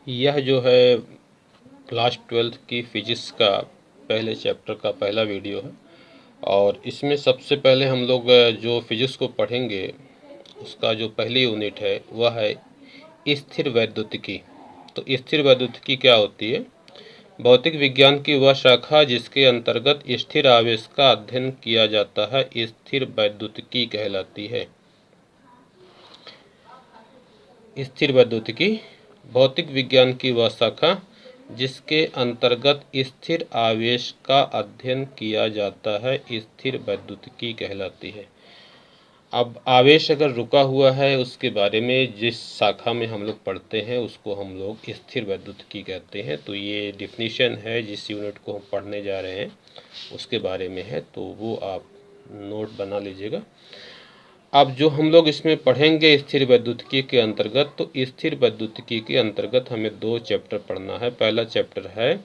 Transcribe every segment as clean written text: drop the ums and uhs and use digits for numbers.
यह जो है क्लास 12th की फिजिक्स का पहले चैप्टर का पहला वीडियो है और इसमें सबसे पहले हम लोग जो फिजिक्स को पढ़ेंगे उसका जो पहली यूनिट है वह है स्थिर वैद्युतिकी। तो स्थिर वैद्युतिकी क्या होती है? भौतिक विज्ञान की वह शाखा जिसके अंतर्गत स्थिर आवेश का अध्ययन किया जाता है स्थिर वैद्युतिकी कहलाती है। स्थिर वैद्युतिकी भौतिक विज्ञान की वह शाखा जिसके अंतर्गत स्थिर आवेश का अध्ययन किया जाता है स्थिर वैद्युतिकी कहलाती है। अब आवेश अगर रुका हुआ है उसके बारे में जिस शाखा में हम लोग पढ़ते हैं उसको हम लोग स्थिर वैद्युतिकी कहते हैं। तो ये डिफिनीशन है जिस यूनिट को हम पढ़ने जा रहे हैं उसके बारे में है, तो वो आप नोट बना लीजिएगा। अब जो हम लोग इसमें पढ़ेंगे स्थिर वैद्युतिकी के अंतर्गत, तो स्थिर वैद्युतिकी के अंतर्गत हमें दो चैप्टर पढ़ना है। पहला चैप्टर है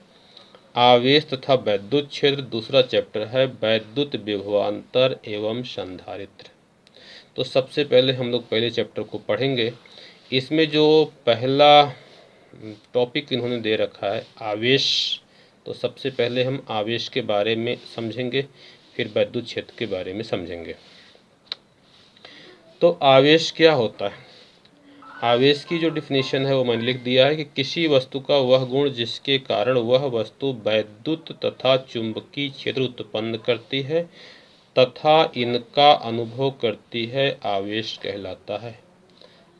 आवेश तथा वैद्युत क्षेत्र, दूसरा चैप्टर है वैद्युत विभवांतर एवं संधारित्र। तो सबसे पहले हम लोग पहले चैप्टर को पढ़ेंगे। इसमें जो पहला टॉपिक इन्होंने दे रखा है आवेश, तो सबसे पहले हम आवेश के बारे में समझेंगे, फिर वैद्युत क्षेत्र के बारे में समझेंगे। तो आवेश क्या होता है? आवेश की जो डिफिनीशन है वो मैंने लिख दिया है कि किसी वस्तु का वह गुण जिसके कारण वह वस्तु वैद्युत तथा चुंबकीय क्षेत्र उत्पन्न करती है तथा इनका अनुभव करती है आवेश कहलाता है।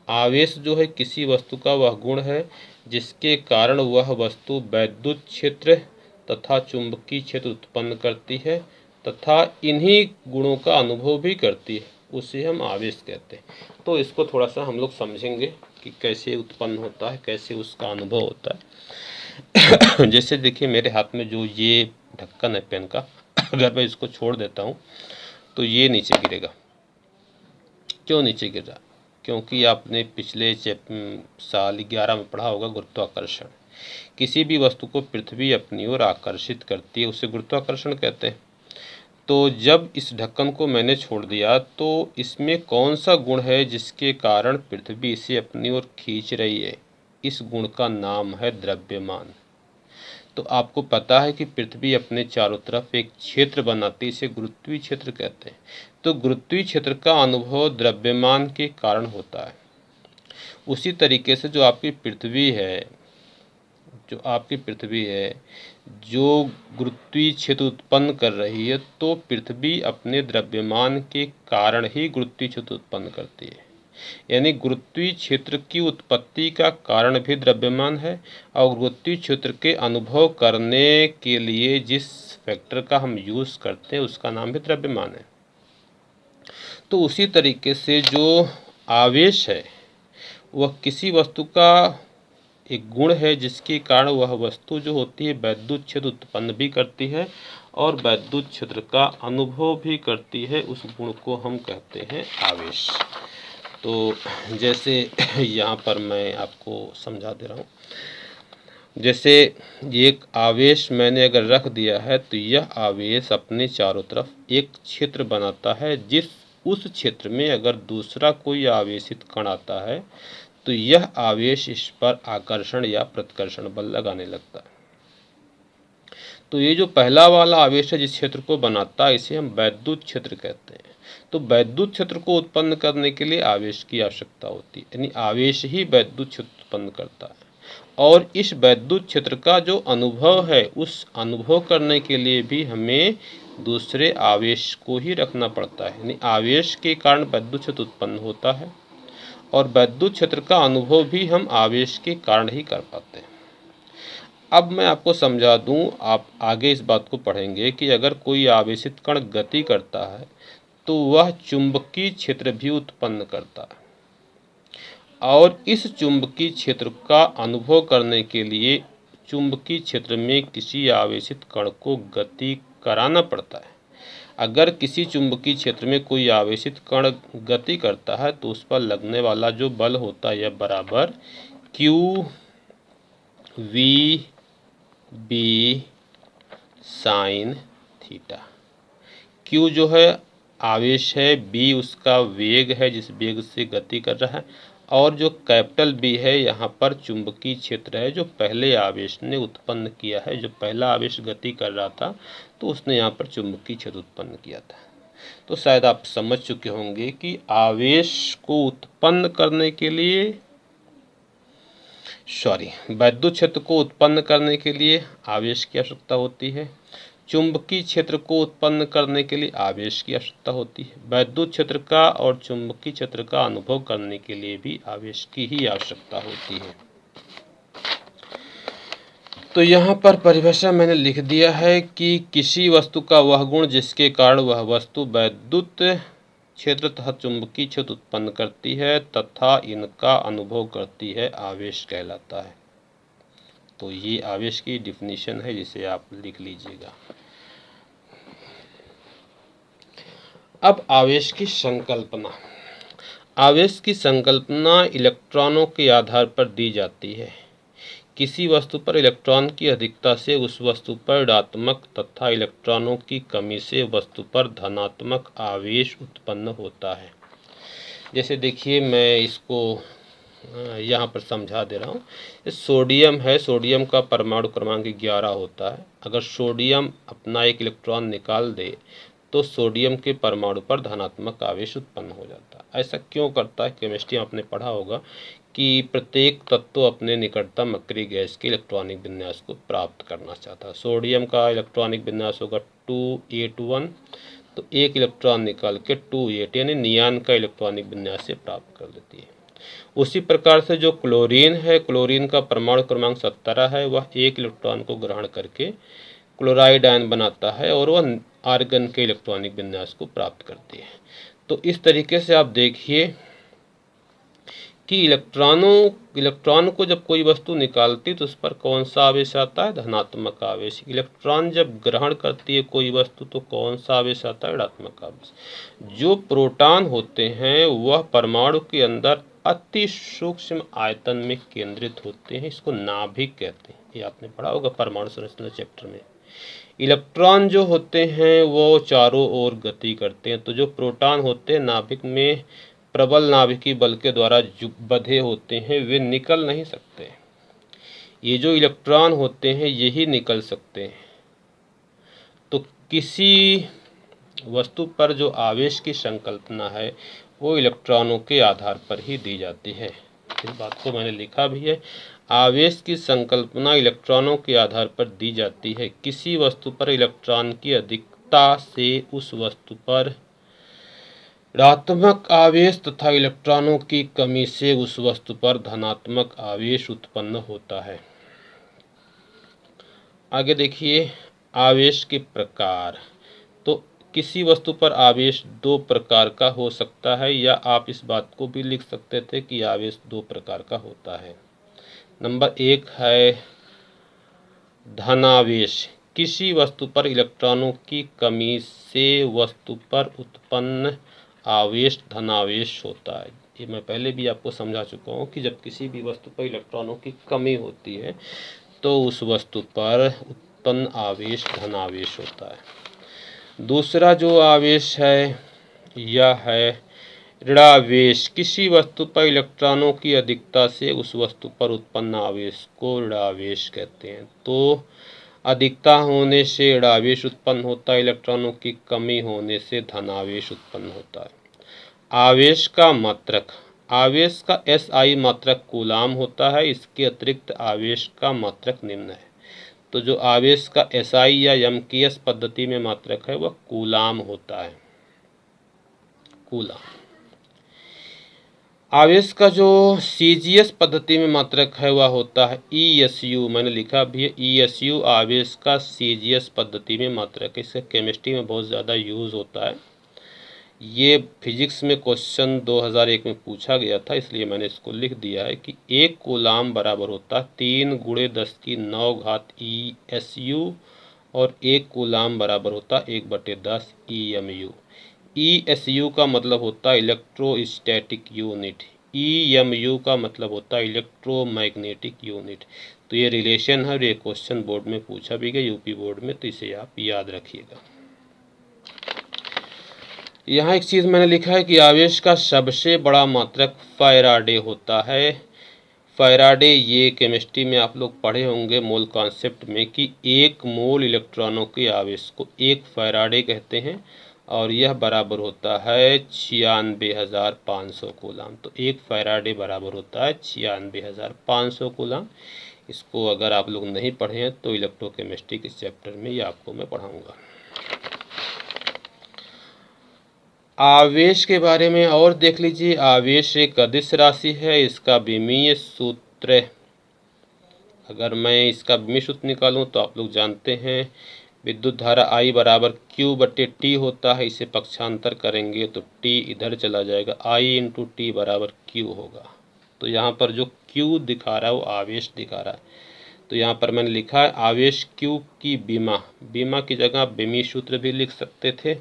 आवेश जो है किसी वस्तु का वह गुण है जिसके कारण वह वस्तु वैद्युत क्षेत्र तथा चुंबकीय क्षेत्र उत्पन्न करती है तथा इन्हीं गुणों का अनुभव भी करती है, उसे हम आवेश कहते हैं। तो इसको थोड़ा सा हम लोग समझेंगे कि कैसे उत्पन्न होता है, कैसे उसका अनुभव होता है। जैसे देखिए मेरे हाथ में जो ये ढक्कन है पेन का, अगर मैं इसको छोड़ देता हूँ तो ये नीचे गिरेगा। क्यों नीचे गिर रहा? क्योंकि आपने पिछले साल 11 में पढ़ा होगा गुरुत्वाकर्षण। किसी भी वस्तु को पृथ्वी अपनी ओर आकर्षित करती है, उसे गुरुत्वाकर्षण कहते हैं। तो जब इस ढक्कन को मैंने छोड़ दिया तो इसमें कौन सा गुण है जिसके कारण पृथ्वी इसे अपनी ओर खींच रही है? इस गुण का नाम है द्रव्यमान। तो आपको पता है कि पृथ्वी अपने चारों तरफ एक क्षेत्र बनाती है, इसे गुरुत्वीय क्षेत्र कहते हैं। तो गुरुत्वीय क्षेत्र का अनुभव द्रव्यमान के कारण होता है। उसी तरीके से जो आपकी पृथ्वी है, जो गुरुत्वीय क्षेत्र उत्पन्न कर रही है, तो पृथ्वी अपने द्रव्यमान के कारण ही गुरुत्वीय क्षेत्र उत्पन्न करती है। यानी गुरुत्वीय क्षेत्र की उत्पत्ति का कारण भी द्रव्यमान है और गुरुत्वीय क्षेत्र के अनुभव करने के लिए जिस फैक्टर का हम यूज़ करते हैं उसका नाम भी द्रव्यमान है। तो उसी तरीके से जो आवेश है वह किसी वस्तु का एक गुण है जिसके कारण वह वस्तु जो होती है वैद्युत क्षेत्र उत्पन्न भी करती है और वैद्युत क्षेत्र का अनुभव भी करती है। उस गुण को हम कहते हैं आवेश। तो जैसे यहाँ पर मैं आपको समझा दे रहा हूँ। जैसे एक आवेश मैंने अगर रख दिया है तो यह आवेश अपने चारों तरफ एक क्षेत्र बनाता है, उस क्षेत्र में अगर दूसरा कोई आवेशित कण आता है तो यह आवेश इस पर आकर्षण या प्रतिकर्षण बल लगाने लगता है। तो ये जो पहला वाला आवेश है जिस क्षेत्र को बनाता है इसे हम वैद्युत क्षेत्र कहते हैं। तो वैद्युत क्षेत्र को उत्पन्न करने के लिए आवेश की आवश्यकता होती है, यानी आवेश ही वैद्युत क्षेत्र उत्पन्न करता है। और इस वैद्युत क्षेत्र का जो अनुभव है उस अनुभव करने के लिए भी हमें दूसरे आवेश को ही रखना पड़ता है, यानी आवेश के कारण वैद्युत क्षेत्र उत्पन्न होता है और वैद्युत क्षेत्र का अनुभव भी हम आवेश के कारण ही कर पाते हैं। अब मैं आपको समझा दूं, आप आगे इस बात को पढ़ेंगे कि अगर कोई आवेशित कण गति करता है तो वह चुंबकीय क्षेत्र भी उत्पन्न करता है और इस चुंबकीय क्षेत्र का अनुभव करने के लिए चुंबकीय क्षेत्र में किसी आवेशित कण को गति कराना पड़ता है। अगर किसी चुंबकीय क्षेत्र में कोई आवेशित कण गति करता है तो उस पर लगने वाला जो बल होता है यह बराबर q v B sine theta. Q जो है आवेश है, बी उसका वेग है जिस वेग से गति कर रहा है और जो कैपिटल बी है यहाँ पर चुंबकीय क्षेत्र है जो पहले आवेश ने उत्पन्न किया है। जो पहला आवेश गति कर रहा था तो उसने यहाँ पर चुंबकीय क्षेत्र उत्पन्न किया था। तो शायद आप समझ चुके होंगे कि आवेश को उत्पन्न करने के लिए विद्युत क्षेत्र को उत्पन्न करने के लिए आवेश की आवश्यकता होती है। चुंबकीय क्षेत्र को उत्पन्न करने के लिए आवेश की आवश्यकता होती है। विद्युत क्षेत्र का और चुंबकीय क्षेत्र का अनुभव करने के लिए भी आवेश की ही आवश्यकता होती है। तो यहाँ पर परिभाषा मैंने लिख दिया है कि किसी वस्तु का वह गुण जिसके कारण वह वस्तु विद्युत क्षेत्र तथा चुंबकीय क्षेत्र उत्पन्न करती है तथा इनका अनुभव करती है, आवेश कहलाता है। तो ये आवेश की डिफिनीशन है, जिसे आप लिख लीजिएगा। अब आवेश की संकल्पना। आवेश की संकल्पना इलेक्ट्रॉनों के आधार पर दी जाती है। किसी वस्तु पर इलेक्ट्रॉन की अधिकता से उस वस्तु पर ऋणात्मक तथा इलेक्ट्रॉनों की कमी से वस्तु पर धनात्मक आवेश उत्पन्न होता है। जैसे देखिए, मैं इसको यहाँ पर समझा दे रहा हूँ। सोडियम है, सोडियम का परमाणु क्रमांक 11 होता है। अगर सोडियम अपना एक इलेक्ट्रॉन निकाल दे तो सोडियम के परमाणु पर धनात्मक आवेश उत्पन्न हो जाता है। ऐसा क्यों करता है? केमिस्ट्री में आपने पढ़ा होगा कि प्रत्येक तत्व अपने निकटतम अक्रिय गैस के इलेक्ट्रॉनिक विन्यास को प्राप्त करना चाहता है। सोडियम का इलेक्ट्रॉनिक विन्यास होगा 281, तो एक इलेक्ट्रॉन निकाल के 28 यानी नियान का इलेक्ट्रॉनिक विन्यास से प्राप्त कर लेती है। उसी प्रकार से जो क्लोरीन है, क्लोरीन का परमाणु क्रमांक 17 है, वह एक इलेक्ट्रॉन को ग्रहण करके क्लोराइड आयन बनाता है और वह आर्गन के इलेक्ट्रॉनिक विन्यास को प्राप्त करती है। तो इस तरीके से आप देखिए कि इलेक्ट्रॉन को जब कोई वस्तु निकालती तो उस पर कौन सा आवेश आता है? धनात्मक आवेश। इलेक्ट्रॉन जब ग्रहण करती है कोई वस्तु तो कौन सा आवेश आता है? ऋणात्मक आवेश। जो प्रोटॉन होते हैं वह परमाणु के अंदर अति सूक्ष्म आयतन में केंद्रित होते हैं, इसको नाभिक कहते हैं। ये आपने पढ़ा होगा परमाणु संरचना चैप्टर में। इलेक्ट्रॉन जो होते हैं वो चारों ओर गति करते हैं, तो जो प्रोटॉन होते हैं नाभिक में प्रबल नाभिकीय बल के द्वारा बंधे होते हैं, वे निकल नहीं सकते। ये जो इलेक्ट्रॉन होते हैं यही निकल सकते हैं। तो किसी वस्तु पर जो आवेश की संकल्पना है वो इलेक्ट्रॉनों के आधार पर ही दी जाती है। इस बात को मैंने लिखा भी है। आवेश की संकल्पना इलेक्ट्रॉनों के आधार पर दी जाती है। किसी वस्तु पर इलेक्ट्रॉन की अधिकता से उस वस्तु पर ऋणात्मक आवेश तथा इलेक्ट्रॉनों की कमी से उस वस्तु पर धनात्मक आवेश उत्पन्न होता है। आगे देखिए, आवेश के प्रकार। तो किसी वस्तु पर आवेश दो प्रकार का हो सकता है, या आप इस बात को भी लिख सकते थे कि आवेश दो प्रकार का होता है। नंबर 1 है धनावेश। किसी वस्तु पर इलेक्ट्रॉनों की कमी से वस्तु पर उत्पन्न आवेश धनावेश होता है। ये मैं पहले भी आपको समझा चुका हूँ कि जब किसी भी वस्तु पर इलेक्ट्रॉनों की कमी होती है तो उस वस्तु पर उत्पन्न आवेश धनावेश होता है। दूसरा जो आवेश है यह है ऋणावेश। किसी वस्तु पर इलेक्ट्रॉनों की अधिकता से उस वस्तु पर उत्पन्न आवेश को ऋणावेश कहते हैं। तो अधिकता होने से ऋणावेश उत्पन्न होता है, इलेक्ट्रॉनों की कमी होने से धनावेश उत्पन्न होता है। आवेश का मात्रक। आवेश का SI मात्रक कूलाम होता है। इसके अतिरिक्त आवेश का मात्रक निम्न है। तो जो आवेश का SI या MKS पद्धति में मात्रक है वह कूलाम होता है, कूलाम। आवेश का जो CGS पद्धति में मात्रक है वह होता है ESU। मैंने लिखा भी है ESU आवेश का CGS पद्धति में मात्रक है। इसका केमिस्ट्री में बहुत ज़्यादा यूज़ होता है। ये फिजिक्स में क्वेश्चन 2001 में पूछा गया था, इसलिए मैंने इसको लिख दिया है कि 1 कूलाम बराबर होता है 3 × 10⁹ ESU और 1 कूलाम बराबर होता 1/10 EMU। ESU का मतलब होता है इलेक्ट्रोस्टैटिक यूनिट, EMU का मतलब होता है इलेक्ट्रोमैग्नेटिक यूनिट। तो ये रिलेशन है और ये क्वेश्चन बोर्ड में पूछा भी गया, यूपी बोर्ड में, तो इसे आप याद रखिएगा। यहाँ एक चीज़ मैंने लिखा है कि आवेश का सबसे बड़ा मात्रक फैराडे होता है। फैराडे, ये केमिस्ट्री में आप लोग पढ़े होंगे मोल कॉन्सेप्ट में, कि 1 मोल इलेक्ट्रॉनों के आवेश को 1 फैराडे कहते हैं और यह बराबर होता है 96,500 कूलाम। तो 1 फैराडे बराबर होता है 96,500 कूलाम। इसको अगर आप लोग नहीं पढ़े हैं तो इलेक्ट्रोकेमिस्ट्री के चैप्टर में ये आपको मैं पढ़ाऊँगा। आवेश के बारे में और देख लीजिए। आवेश एक अदिश राशि है, इसका विमीय सूत्र, अगर मैं इसका विमीय सूत्र निकालूं तो आप लोग जानते हैं विद्युत धारा I बराबर Q/T होता है। इसे पक्षांतर करेंगे तो T इधर चला जाएगा, I × T बराबर Q होगा। तो यहाँ पर जो Q दिखा रहा है वो आवेश दिखा रहा है। तो यहाँ पर मैंने लिखा है आवेश Q की विमा की जगह विमीय सूत्र भी लिख सकते थे।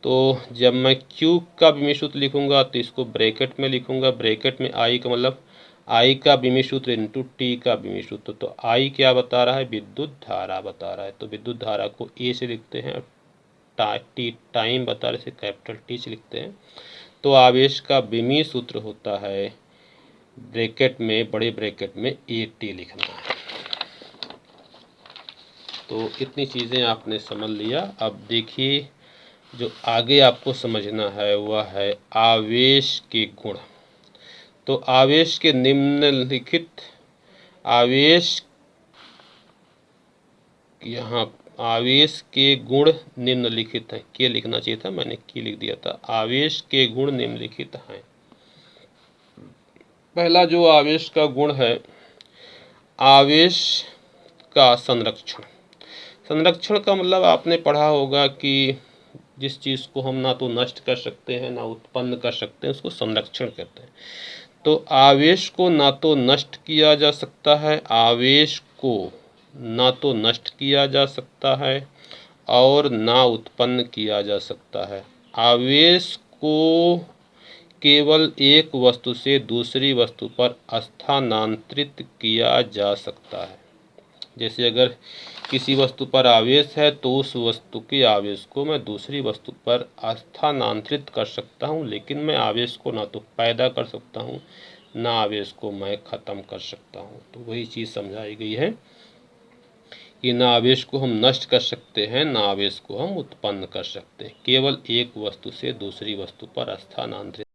तो जब मैं Q का विमीय सूत्र लिखूंगा तो इसको ब्रैकेट में लिखूंगा। ब्रैकेट में I का मतलब I का विमीय सूत्र इंटू T का विमीय सूत्र। तो I क्या बता रहा है? विद्युत धारा बता रहा है। तो विद्युत धारा को A से लिखते हैं, T टाइम बता रहे से कैपिटल T से लिखते हैं। तो आवेश का विमीय सूत्र होता है ब्रैकेट में, बड़े ब्रैकेट में AT लिखना है। तो इतनी चीज़ें आपने समझ लिया। अब देखिए जो आगे आपको समझना है वह है आवेश के गुण। तो आवेश के निम्नलिखित आवेश, यहाँ आवेश के गुण निम्नलिखित हैं। के लिखना चाहिए था, मैंने की लिख दिया था। आवेश के गुण निम्नलिखित हैं। पहला जो आवेश का गुण है, आवेश का संरक्षण। संरक्षण का मतलब आपने पढ़ा होगा कि जिस चीज़ को हम ना तो नष्ट कर सकते हैं ना उत्पन्न कर सकते हैं, उसको संरक्षण कहते हैं। तो आवेश को ना तो नष्ट किया जा सकता है, आवेश को ना तो नष्ट किया जा सकता है और ना उत्पन्न किया जा सकता है। आवेश को केवल एक वस्तु से दूसरी वस्तु पर स्थानांतरित किया जा सकता है। जैसे अगर किसी वस्तु पर आवेश है तो उस वस्तु के आवेश को मैं दूसरी वस्तु पर स्थानांतरित कर सकता हूँ, लेकिन मैं आवेश को ना तो पैदा कर सकता हूँ ना आवेश को मैं ख़त्म कर सकता हूँ। तो वही चीज़ समझाई गई है कि ना आवेश को हम नष्ट कर सकते हैं ना आवेश को हम उत्पन्न कर सकते हैं, केवल एक वस्तु से दूसरी वस्तु पर स्थानांतरित